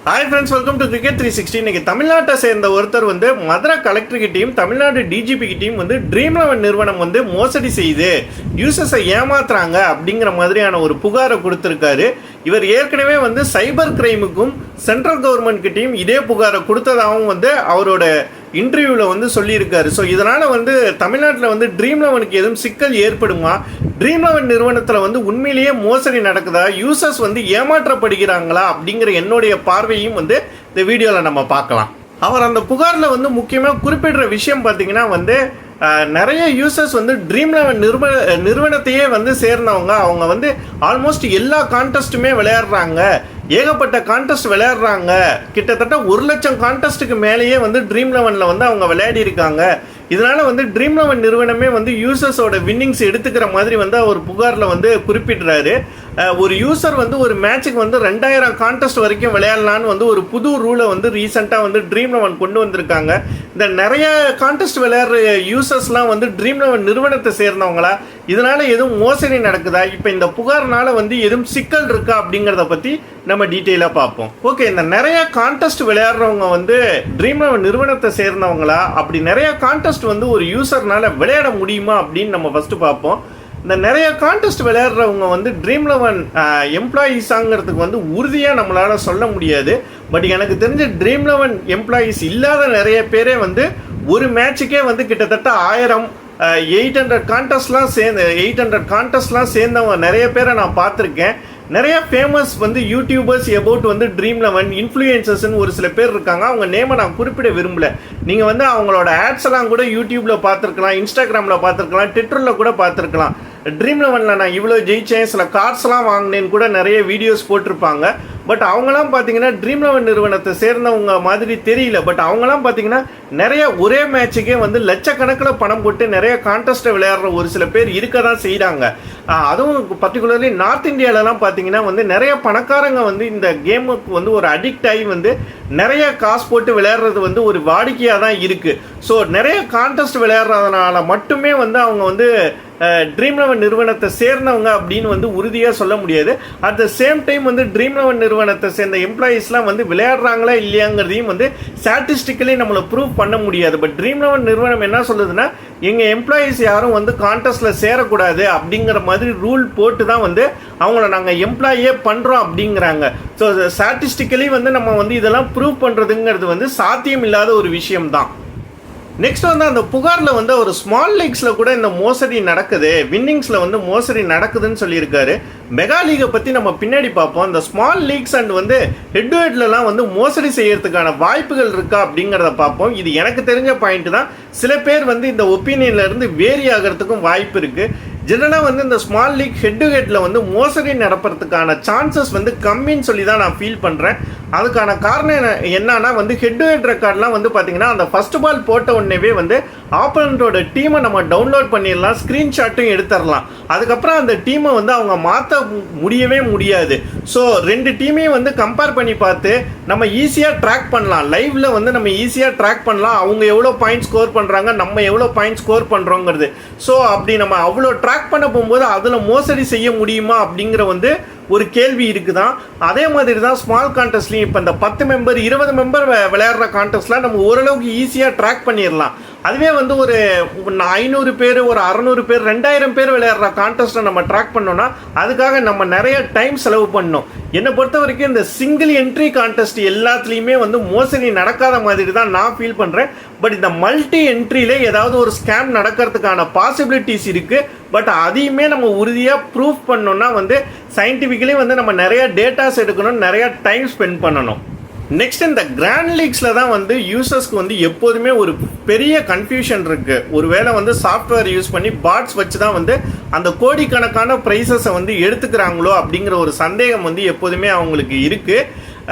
Hi friends, welcome to cricket 360. இன்னைக்கு தமிழ்நாட்டை சேர்ந்த ஒருத்தர் வந்து மதுரை கலெக்டர்கிட்டையும் தமிழ்நாடு டிஜிபி கிட்டையும் வந்து ட்ரீம் லெவன் நிறுவனம் வந்து மோசடி செய்து யூசர்ஸை ஏமாத்துறாங்க அப்படிங்கிற மாதிரியான ஒரு புகாரை கொடுத்துருக்காரு. இவர் ஏற்கனவே வந்து சைபர் கிரைமுக்கும் சென்ட்ரல் கவர்மெண்ட் கிட்டையும் இதே புகாரை கொடுத்ததாகவும் வந்து அவரோட இன்டர்வியூவில் வந்து சொல்லியிருக்காரு. ஸோ இதனால் வந்து தமிழ்நாட்டில் வந்து ட்ரீம் லெவனுக்கு எதுவும் சிக்கல் ஏற்படுமா, ட்ரீம் லெவன் நிறுவனத்தில் வந்து உண்மையிலேயே மோசடி நடக்குதா, யூசர்ஸ் வந்து ஏமாற்றப்படுகிறாங்களா அப்படிங்கிற என்னுடைய பார்வையும் வந்து இந்த வீடியோவில் நம்ம பார்க்கலாம். அவர் அந்த புகாரில் வந்து முக்கியமாக குறிப்பிடுற விஷயம் பார்த்தீங்கன்னா வந்து நிறைய யூசர்ஸ் வந்து ட்ரீம் லெவன் நிறுவனத்தையே வந்து சேர்ந்தவங்க. அவங்க வந்து ஆல்மோஸ்ட் எல்லா கான்டெஸ்ட்டுமே விளையாடுறாங்க, ஏகப்பட்ட கான்டெஸ்ட் விளையாடுறாங்க. கிட்டத்தட்ட 1,00,000 கான்டெஸ்ட்டுக்கு மேலேயே வந்து ட்ரீம் லெவனில் வந்து அவங்க விளையாடி இருக்காங்க. இதனால வந்து ட்ரீம் லெவன் நிறுவனமே வந்து யூசர்ஸோட வின்னிங்ஸ் எடுத்துக்கிற மாதிரி வந்து அவர் புகாரில் வந்து குறிப்பிடுறாரு. ஒரு யூசர் வந்து ஒரு மேட்சுக்கு வந்து 2000 கான்டெஸ்ட் வரைக்கும் விளையாடலான்னு வந்து ஒரு புது ரூலை வந்து ரீசெண்டாக வந்து ட்ரீம் லெவன் கொண்டு வந்திருக்காங்க. இந்த நிறைய கான்டெஸ்ட் விளையாடுற யூசர்ஸ்லாம் வந்து ட்ரீம் லெவன் நிறுவனத்தை சேர்ந்தவங்களா, இதனால எதுவும் மோசடி நடக்குதா, இப்போ இந்த புகார்னால வந்து எதுவும் சிக்கல் இருக்கா அப்படிங்கிறத பற்றி நம்ம டீட்டெயிலாக பார்ப்போம். ஓகே, இந்த நிறைய கான்டெஸ்ட் விளையாடுறவங்க வந்து ட்ரீம் லெவன் நிறுவனத்தை சேர்ந்தவங்களா, அப்படி நிறைய கான்டெஸ்ட் வந்து ஒரு யூசர்னால விளையாட முடியுமா அப்படின்னு நம்ம ஃபஸ்ட்டு பார்ப்போம். இந்த நிறைய கான்டெஸ்ட் விளையாடுறவங்க வந்து ட்ரீம் லெவன் எம்ப்ளாயீஸாங்கிறதுக்கு வந்து உறுதியாக நம்மளால் சொல்ல முடியாது. பட் எனக்கு தெரிஞ்ச ட்ரீம் லெவன் எம்ப்ளாயீஸ் இல்லாத நிறைய பேரே வந்து ஒரு மேட்சுக்கே வந்து கிட்டத்தட்ட 800 கான்டெஸ்ட்லாம் சேர்ந்தவங்க நிறைய பேரை நான் பார்த்துருக்கேன். நிறைய ஃபேமஸ் வந்து யூடியூபர்ஸ் அபவுட் வந்து ட்ரீம் லெவன் இன்ஃப்ளூயன்சர்ஸ்ன்னு ஒரு சில பேர் இருக்காங்க. அவங்க நேமை நான் குறிப்பிட விரும்பல. நீங்கள் வந்து அவங்களோட ஆட்ஸ் எல்லாம் கூட யூடியூப்பில் பார்த்துருக்கலாம், இன்ஸ்டாகிராமில் பார்த்துருக்கலாம், ட்விட்டரில் கூட பார்த்துருக்கலாம். ட்ரீம் லெவனில் நான் இவ்வளோ ஜெயிச்சேன், சில கார்ட்ஸ்லாம் வாங்கினேன்னு கூட நிறைய வீடியோஸ் போட்டிருப்பாங்க. பட் அவங்களாம் பார்த்தீங்கன்னா ட்ரீம் லெவன் நிறுவனத்தை சேர்ந்தவங்க மாதிரி தெரியல. பட் அவங்களாம் பார்த்தீங்கன்னா நிறைய ஒரே மேட்சுக்கே வந்து லட்சக்கணக்கில் பணம் போட்டு நிறைய கான்டெஸ்ட்டை விளையாடுற ஒரு சில பேர் இருக்க தான் செய்கிறாங்க. அதுவும் பர்டிகுலர்லி நார்த் இந்தியாவிலலாம் பார்த்தீங்கன்னா வந்து நிறைய பணக்காரங்க வந்து இந்த கேமுக்கு வந்து ஒரு அடிக்ட் ஆகி வந்து நிறைய காசு போட்டு விளையாடுறது வந்து ஒரு வாடிக்கையாக தான் இருக்குது. ஸோ நிறைய கான்டெஸ்ட் விளையாடுறதுனால மட்டுமே வந்து அவங்க வந்து ட்ரீம் லெவன் நிறுவனத்தை சேர்ந்தவங்க அப்படின்னு வந்து உறுதியாக சொல்ல முடியாது. அட் த சேம் டைம் வந்து ட்ரீம் லெவன் நிறுவனத்தை சேர்ந்த எம்ப்ளாயீஸ்லாம் வந்து விளையாடுறாங்களா இல்லையாங்கிறதையும் வந்து ஸ்டாட்டிஸ்டிக்கலி நம்மளை ப்ரூவ் பண்ண முடியாது. பட் ட்ரீம் லெவன் நிறுவனம் என்ன சொல்லுதுன்னா, எங்கள் எம்ப்ளாயீஸ் யாரும் வந்து கான்டெஸ்ட்டில் சேரக்கூடாது அப்படிங்கிற மாதிரி ரூல் போட்டு தான் வந்து அவங்கள நாங்கள் எம்ப்ளாயே பண்ணுறோம் அப்படிங்கிறாங்க. ஸோ ஸ்டாட்டிஸ்டிக்கலி வந்து நம்ம வந்து இதெல்லாம் ப்ரூவ் பண்ணுறதுங்கிறது வந்து சாத்தியம் இல்லாத ஒரு விஷயம்தான். நெக்ஸ்ட் வந்து அந்த புகாரில் வந்து ஒரு ஸ்மால் லீக்ஸில் கூட இந்த மோசடி நடக்குது, வின்னிங்ஸில் வந்து மோசடி நடக்குதுன்னு சொல்லியிருக்காரு. மெகா லீகை பற்றி நம்ம பின்னாடி பார்ப்போம். இந்த ஸ்மால் லீக்ஸ் அண்ட் வந்து ஹெட் டு ஹெட்லலாம் வந்து மோசடி செய்யறதுக்கான வாய்ப்புகள் இருக்கா அப்படிங்கிறத பார்ப்போம். இது எனக்கு தெரிஞ்ச பாயிண்ட் தான். சில பேர் வந்து இந்த ஒப்பீனியன்லேருந்து வேரி ஆகிறதுக்கும் வாய்ப்பு இருக்குது. ஜெனரலாக வந்து இந்த ஸ்மால் லீக் ஹெட் டு ஹெட்டில் வந்து மோசடி நடப்பதுக்கான சான்சஸ் வந்து கம்மின்னு சொல்லி தான் நான் ஃபீல் பண்ணுறேன். அதுக்கான காரணம் என்னன்னா வந்து ஹெட் டு ஹெட் ரெக்கார்ட்லாம் வந்து பார்த்தீங்கன்னா அந்த ஃபர்ஸ்ட் பால் போட்ட உடனேவே வந்து ஆப்போனண்டோட டீமை நம்ம டவுன்லோட் பண்ணிடலாம், ஸ்க்ரீன்ஷாட்டும் எடுத்துடலாம். அதுக்கப்புறம் அந்த டீமை வந்து அவங்க மாற்ற முடியவே முடியாது. ஸோ 2 டீமையும் வந்து கம்பேர் பண்ணி பார்த்து நம்ம ஈஸியாக ட்ராக் பண்ணலாம். லைவ்ல வந்து நம்ம ஈஸியாக ட்ராக் பண்ணலாம், அவங்க எவ்வளோ பாயிண்ட் ஸ்கோர் பண்ணுறாங்க, நம்ம எவ்வளோ பாயிண்ட் ஸ்கோர் பண்ணுறோங்கிறது. ஸோ அப்படி நம்ம அவ்வளோ ட்ராக் பண்ண போகும்போது அதில் மோசடி செய்ய முடியுமா அப்படிங்கிற வந்து ஒரு கேள்வி இருக்குதான். அதே மாதிரி தான் ஸ்மால் கான்டெஸ்ட்லையும் இப்போ இந்த 10 மெம்பர் 20 மெம்பர் விளையாடுற கான்டெஸ்ட்லாம் நம்ம ஓரளவுக்கு ஈஸியாக ட்ராக் பண்ணிடலாம். அதுவே வந்து ஒரு 500 பேர், ஒரு 600 பேர், 2000 பேர் விளையாடுற கான்டெஸ்ட்டை நம்ம ட்ராக் பண்ணோம்னா அதுக்காக நம்ம நிறைய டைம் செலவு பண்ணணும். என்னை பொறுத்த வரைக்கும் இந்த சிங்கிள் என்ட்ரி கான்டெஸ்ட் எல்லாத்துலேயுமே வந்து மோசடி நடக்காத மாதிரி தான் நான் ஃபீல் பண்ணுறேன். பட் இந்த மல்டி என்ட்ரியில ஏதாவது ஒரு ஸ்கேம் நடக்கிறதுக்கான பாசிபிலிட்டிஸ் இருக்குது. பட் அதையுமே நம்ம உறுதியாக ப்ரூஃப் பண்ணோம்னா வந்து சயின்டிஃபிக்கலி வந்து நம்ம நிறைய டேட்டாஸ் எடுக்கணும், நிறைய டைம் ஸ்பெண்ட் பண்ணணும். நெக்ஸ்ட் இந்த கிராண்ட் லீக்ஸில் தான் வந்து யூசர்ஸ்க்கு வந்து எப்போதுமே ஒரு பெரிய கன்ஃபியூஷன் இருக்குது. ஒருவேளை வந்து சாஃப்ட்வேர் யூஸ் பண்ணி பாட்ஸ் வச்சு தான் வந்து அந்த கோடிக்கணக்கான ப்ரைஸஸை வந்து எடுத்துக்கிறாங்களோ அப்படிங்கிற ஒரு சந்தேகம் வந்து எப்போதுமே அவங்களுக்கு இருக்குது.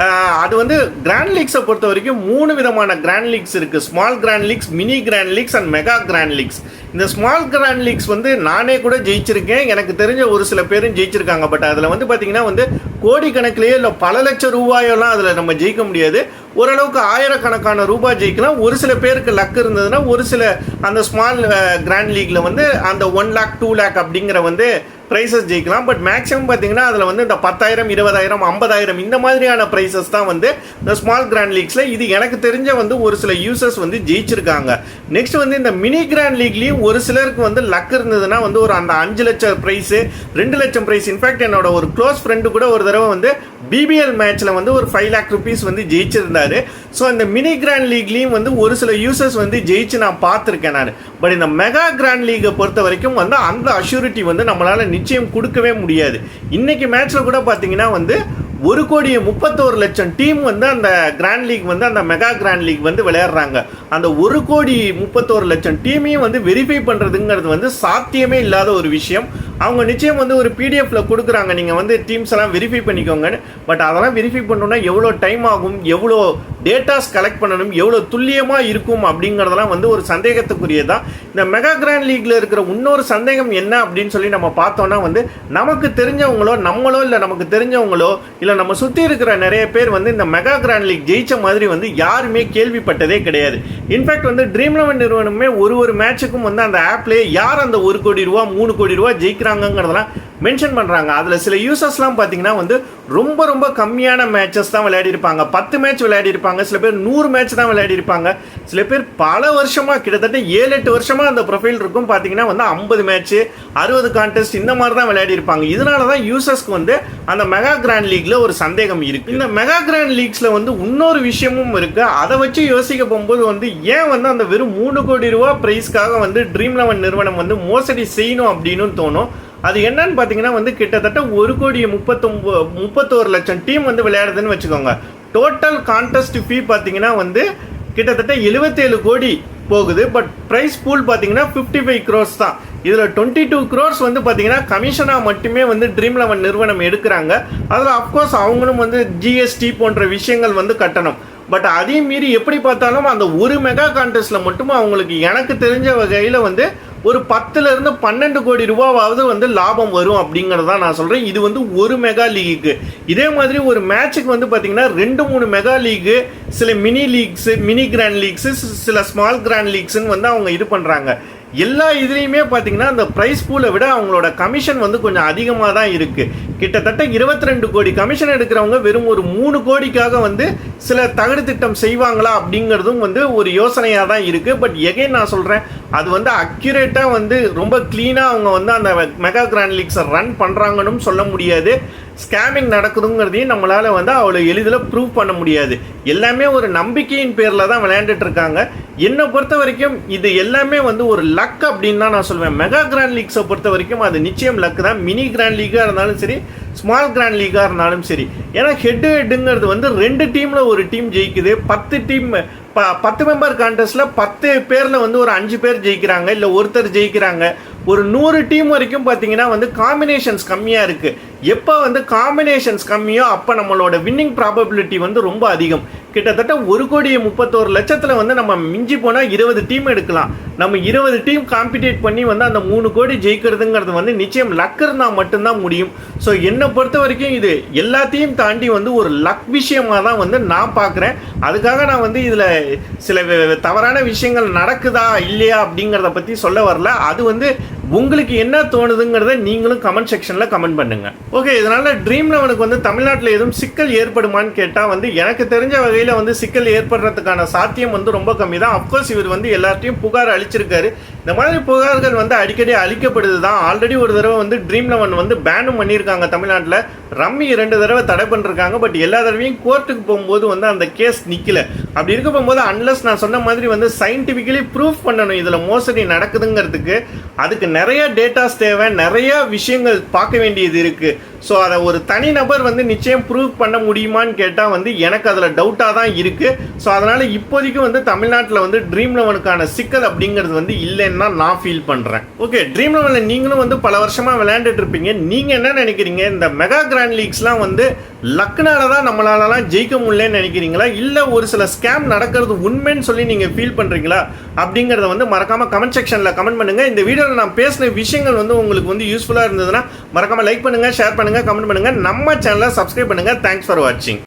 அது வந்து கிராண்ட் லீக்ஸை பொறுத்த வரைக்கும் 3 விதமான கிராண்ட் லீக்ஸ் இருக்குது. Small grand leagues, mini grand leagues and mega grand leagues. இந்த ஸ்மால் கிராண்ட் லீக்ஸ் வந்து நானே கூட ஜெயிச்சிருக்கேன், எனக்கு தெரிஞ்ச ஒரு சில பேரும் ஜெயிச்சிருக்காங்க. பட் அதில் வந்து பார்த்தீங்கன்னா வந்து கோடிக்கணக்கிலேயே இல்லை பல லட்சம் ரூபாயெல்லாம் அதில் நம்ம ஜெயிக்க முடியாது. ஓரளவுக்கு ஆயிரக்கணக்கான ரூபாய் ஜெயிக்கலாம். ஒரு சில பேருக்கு லக் இருந்ததுன்னா ஒரு சில அந்த ஸ்மால் கிராண்ட் லீக்ல வந்து அந்த 1 lakh 2 lakh அப்படிங்கிற வந்து ப்ரைஸஸ் ஜெயிக்கலாம். பட் மேக்ஸிமம் பார்த்தீங்கன்னா அதில் வந்து இந்த 10,000 20,000 50,000 இந்த மாதிரியான ப்ரைஸஸ் தான் வந்து இந்த ஸ்மால் கிராண்ட் லீக்ஸில் இது எனக்கு தெரிஞ்ச வந்து ஒரு சில யூசர்ஸ் வந்து ஜெயிச்சிருக்காங்க. நெக்ஸ்ட் வந்து இந்த மினி கிராண்ட் லீக்லேயும் ஒரு சிலருக்கு வந்து லக் இருந்ததுன்னா வந்து ஒரு அந்த 5 லட்சம் ப்ரைஸு 2 லட்சம் ப்ரைஸ். இன்ஃபேக்ட் என்னோட ஒரு க்ளோஸ் ஃப்ரெண்டு கூட ஒரு தடவை வந்து பிபிஎல் மேட்ச்சில் வந்து ஒரு 5 lakh rupees வந்து ஜெயிச்சிருந்தாரு. ஸோ இந்த மினி கிராண்ட் லீக்லேயும் வந்து ஒரு சில யூசர்ஸ் வந்து ஜெயிச்சு நான் பார்த்துருக்கேன் நான். பட் இந்த மெகா கிராண்ட் லீகை பொறுத்த வரைக்கும் வந்து அந்த அஷ்யூரிட்டி வந்து நம்மளால் நிச்சயம் கொடுக்கவே முடியாது. இன்னைக்கு மேட்ச்சில் கூட பார்த்தீங்கன்னா வந்து 1,31,00,000 டீம் வந்து அந்த கிராண்ட் லீக் வந்து அந்த மெகா கிராண்ட் லீக் வந்து விளையாடுறாங்க. அந்த 1,31,00,000 டீமையும் வந்து வெரிஃபை பண்ணுறதுங்கிறது வந்து சாத்தியமே இல்லாத ஒரு விஷயம். அவங்க நிச்சயம் வந்து ஒரு பிடிஎஃப்ல கொடுக்குறாங்க, நீங்கள் வந்து டீம்ஸ் எல்லாம் வெரிஃபை பண்ணிக்கோங்கன்னு. பட் அதெல்லாம் வெரிஃபை பண்ணணும்னா எவ்வளோ டைம் ஆகும், எவ்வளோ டேட்டாஸ் கலெக்ட் பண்ணணும், எவ்வளோ துல்லியமாக இருக்கும் அப்படிங்கிறதெல்லாம் வந்து ஒரு சந்தேகத்துக்குரியதான். இந்த மெகா கிராண்ட் லீக்ல இருக்கிற இன்னொரு சந்தேகம் என்ன அப்படின்னு சொல்லி நம்ம பார்த்தோம்னா வந்து நமக்கு தெரிஞ்சவங்களோ நம்மளோ இல்லை நமக்கு தெரிஞ்சவங்களோ இல்லை நம்ம சுற்றி இருக்கிற நிறைய பேர் வந்து இந்த மெகா கிராண்ட் லீக் ஜெயிச்ச மாதிரி வந்து யாருமே கேள்விப்பட்டதே கிடையாது. இன்ஃபேக்ட் வந்து ட்ரீம் 11 நிறுவனமே ஒரு மேட்சுக்கும் வந்து அந்த ஆப்லேயே யார் அந்த 1 கோடி ரூபா 3 கோடி ரூபா ஜெயிக்கிறாங்கிறதெல்லாம் மென்ஷன் பண்ணுறாங்க. அதில் சில யூசர்ஸ்லாம் பார்த்தீங்கன்னா வந்து ரொம்ப ரொம்ப கம்மியான மேட்சஸ் தான் விளையாடி இருப்பாங்க. 10 மேட்ச் விளையாடி இருப்பாங்க, சில பேர் 100 மேட்ச் தான் விளையாடி இருப்பாங்க, சில பேர் பல வருஷமாக கிட்டத்தட்ட 7-8 வருஷமாக அந்த ப்ரொஃபைல் இருக்கும். பார்த்தீங்கன்னா வந்து 50 மேட்ச் 60 கான்டெஸ்ட் இந்த மாதிரி தான் விளையாடி இருப்பாங்க. இதனால தான் யூசர்ஸ்க்கு வந்து அந்த மெகா கிராண்ட் லீக்ல ஒரு சந்தேகம் இருக்கு. இந்த மெகா கிராண்ட் லீக்ஸ்ல வந்து இன்னொரு விஷயமும் இருக்கு. அதை வச்சு யோசிக்க போகும்போது வந்து ஏன் வந்து அந்த வெறும் 3 கோடி ரூபா பிரைஸ்க்காக வந்து ட்ரீம் 11 நிறுவனம் வந்து மோசடி செய்யணும் அப்படின்னு தோணும். அது என்னன்னு பார்த்தீங்கன்னா வந்து கிட்டத்தட்ட 1,31,00,000 டீம் வந்து விளையாடுதுன்னு வச்சுக்கோங்க. டோட்டல் கான்டெஸ்ட் ஃபீ பார்த்தீங்கன்னா வந்து கிட்டத்தட்ட 77 கோடி போகுது. பட் ப்ரைஸ் பூல் பார்த்தீங்கன்னா 55 crores தான். இதில் 22 crores வந்து பார்த்தீங்கன்னா கமிஷனாக மட்டுமே வந்து ட்ரீம் 11 நிறுவனம் எடுக்கிறாங்க. அதில் அஃப்கோர்ஸ் அவங்களும் வந்து ஜிஎஸ்டி போன்ற விஷயங்கள் வந்து கட்டணும். பட் அதையும் மீறி எப்படி பார்த்தாலும் அந்த ஒரு மெகா கான்டெஸ்ட்டில் மட்டும் அவங்களுக்கு எனக்கு தெரிஞ்ச வகையில் வந்து ஒரு 10 to 12 கோடி ரூபாவது வந்து லாபம் வரும் அப்படிங்கிறதான் நான் சொல்கிறேன். இது வந்து ஒரு மெகா லீகுக்கு. இதே மாதிரி ஒரு மேட்சுக்கு வந்து பார்த்தீங்கன்னா 2-3 மெகா லீகு, சில mini leagues, mini grand leagues, சில ஸ்மால் கிராண்ட் லீக்ஸ்ன்னு வந்து அவங்க இது பண்ணுறாங்க. எல்லா இதுலேயுமே பார்த்தீங்கன்னா அந்த ப்ரைஸ் பூலை விட அவங்களோட கமிஷன் வந்து கொஞ்சம் அதிகமாக தான் இருக்குது. கிட்டத்தட்ட 22 கோடி கமிஷன் எடுக்கிறவங்க வெறும் ஒரு 3 கோடிக்காக வந்து சில தகடு திட்டம் செய்வாங்களா அப்படிங்கிறதும் வந்து ஒரு யோசனையாக தான் இருக்குது. பட் எகைன் நான் சொல்கிறேன், அது வந்து அக்யூரேட்டாக வந்து ரொம்ப க்ளீனாக அவங்க வந்து அந்த மெகா கிராண்ட் லீக்ஸை ரன் பண்ணுறாங்கன்னு சொல்ல முடியாது. ஸ்கேமிங் நடக்குதுங்கிறதையும் நம்மளால் வந்து அவ்வளோ எளிதில் ப்ரூவ் பண்ண முடியாது. எல்லாமே ஒரு நம்பிக்கையின் பேரில் தான் விளையாண்டுட்டு இருக்காங்க. என்னை பொறுத்த வரைக்கும் இது எல்லாமே வந்து ஒரு லக் அப்படின்னு தான் நான் சொல்வேன். மெகா கிராண்ட் லீக்ஸை பொறுத்த வரைக்கும் அது நிச்சயம் லக் தான். மினி கிராண்ட் லீக்காக இருந்தாலும் சரி, ஸ்மால் கிராண்ட் லீக்காக இருந்தாலும் சரி. ஏன்னா ஹெட்டுங்கிறது வந்து 2 டீமில் ஒரு டீம் ஜெயிக்குது. 10 மெம்பர் கான்டெஸ்ட்டில் 10 பேரில் வந்து ஒரு 5 பேர் ஜெயிக்கிறாங்க, இல்லை ஒருத்தர் ஜெயிக்கிறாங்க. ஒரு 100 டீம் வரைக்கும் பார்த்தீங்கன்னா வந்து காம்பினேஷன்ஸ் கம்மியாக இருக்குது. எப்போ வந்து காம்பினேஷன்ஸ் கம்மியோ அப்போ நம்மளோட வின்னிங் ப்ராபபிலிட்டி வந்து ரொம்ப அதிகம். கிட்டத்தட்ட 1,31,00,000 வந்து நம்ம மிஞ்சி போனால் 20 டீம் எடுக்கலாம். நம்ம 20 டீம் காம்படிட் பண்ணி வந்து அந்த 3 கோடி ஜெயிக்கிறதுங்கிறது வந்து நிச்சயம் லக் இருந்தால் மட்டும்தான் முடியும். ஸோ என்னை பொறுத்த வரைக்கும் இது எல்லாத்தையும் தாண்டி வந்து ஒரு லக் விஷயமாக தான் வந்து நான் பார்க்குறேன். அதுக்காக நான் வந்து இதில் சில தவறான விஷயங்கள் நடக்குதா இல்லையா அப்படிங்கிறத பற்றி சொல்ல வரல. அது வந்து உங்களுக்கு என்ன தோணுதுங்கிறத நீங்களும் கமெண்ட் செக்ஷனில் கமெண்ட் பண்ணுங்க. ஓகே, இதனால ட்ரீம் 11 வந்து தமிழ்நாட்டில் எதுவும் சிக்கல் ஏற்படுமான்னு கேட்டால் வந்து எனக்கு தெரிஞ்ச வகையில் வந்து சிக்கல் ஏற்படுறதுக்கான சாத்தியம் வந்து ரொம்ப கம்மி தான். அப்கோர்ஸ் இவர் வந்து எல்லாத்தையும் புகார் அளிச்சிருக்காரு. இந்த மாதிரி புகார்கள் வந்து அடிக்கடி அளிக்கப்படுது தான். ஆல்ரெடி ஒரு தடவை வந்து ட்ரீம் 11 வந்து பேனும் பண்ணியிருக்காங்க தமிழ்நாட்டில். ரம்மி 2 தடவை தடை பண்ணிருக்காங்க. பட் எல்லா தடவையும் கோர்ட்டுக்கு போகும்போது வந்து அந்த கேஸ் நிற்கல. அப்படி இருக்க போகும்போது அன்லஸ் நான் சொன்ன மாதிரி வந்து சயின்டிஃபிக்கலி ப்ரூஃப் பண்ணணும் இதில் மோசடி நடக்குதுங்கிறதுக்கு. அதுக்கு நிறைய டேட்டாஸ் தேவை, நிறைய விஷயங்கள் பார்க்க வேண்டியது இருக்கு. ஸோ அதை ஒரு தனிநபர் வந்து நிச்சயம் ப்ரூவ் பண்ண முடியுமான்னு கேட்டால் வந்து எனக்கு அதில் டவுட்டாக தான் இருக்கு. ஸோ அதனால இப்போதைக்கு வந்து தமிழ்நாட்டில் வந்து ட்ரீம் 11க்கான சிக்கல் அப்படிங்கிறது வந்து இல்லைன்னு தான் நான் ஃபீல் பண்ணுறேன். ஓகே, ட்ரீம் 11 நீங்களும் வந்து பல வருஷமாக விளையாண்டுட்டு இருப்பீங்க. நீங்கள் என்ன நினைக்கிறீங்க? இந்த மெகா கிராண்ட் லீக்ஸ்லாம் வந்து லக்னால தான் நம்மளாலலாம் ஜெயிக்க முடியலன்னு நினைக்கிறீங்களா, இல்லை ஒரு சில ஸ்கேம் நடக்கிறது உண்மைன்னு சொல்லி நீங்கள் ஃபீல் பண்ணுறீங்களா அப்படிங்கிறத வந்து மறக்காமல் கமெண்ட் செக்ஷனில் கமெண்ட் பண்ணுங்கள். இந்த வீடியோவில் நான் பேசின விஷயங்கள் வந்து உங்களுக்கு வந்து யூஸ்ஃபுல்லாக இருந்ததுன்னா மறக்காமல் லைக் பண்ணுங்கள், ஷேர் பண்ணுங்கள், கமெண்ட் பண்ணுங்கள். நம்ம சேனலை சப்ஸ்கிரைப் பண்ணுங்கள். தேங்க்ஸ் ஃபார் வாட்சிங்.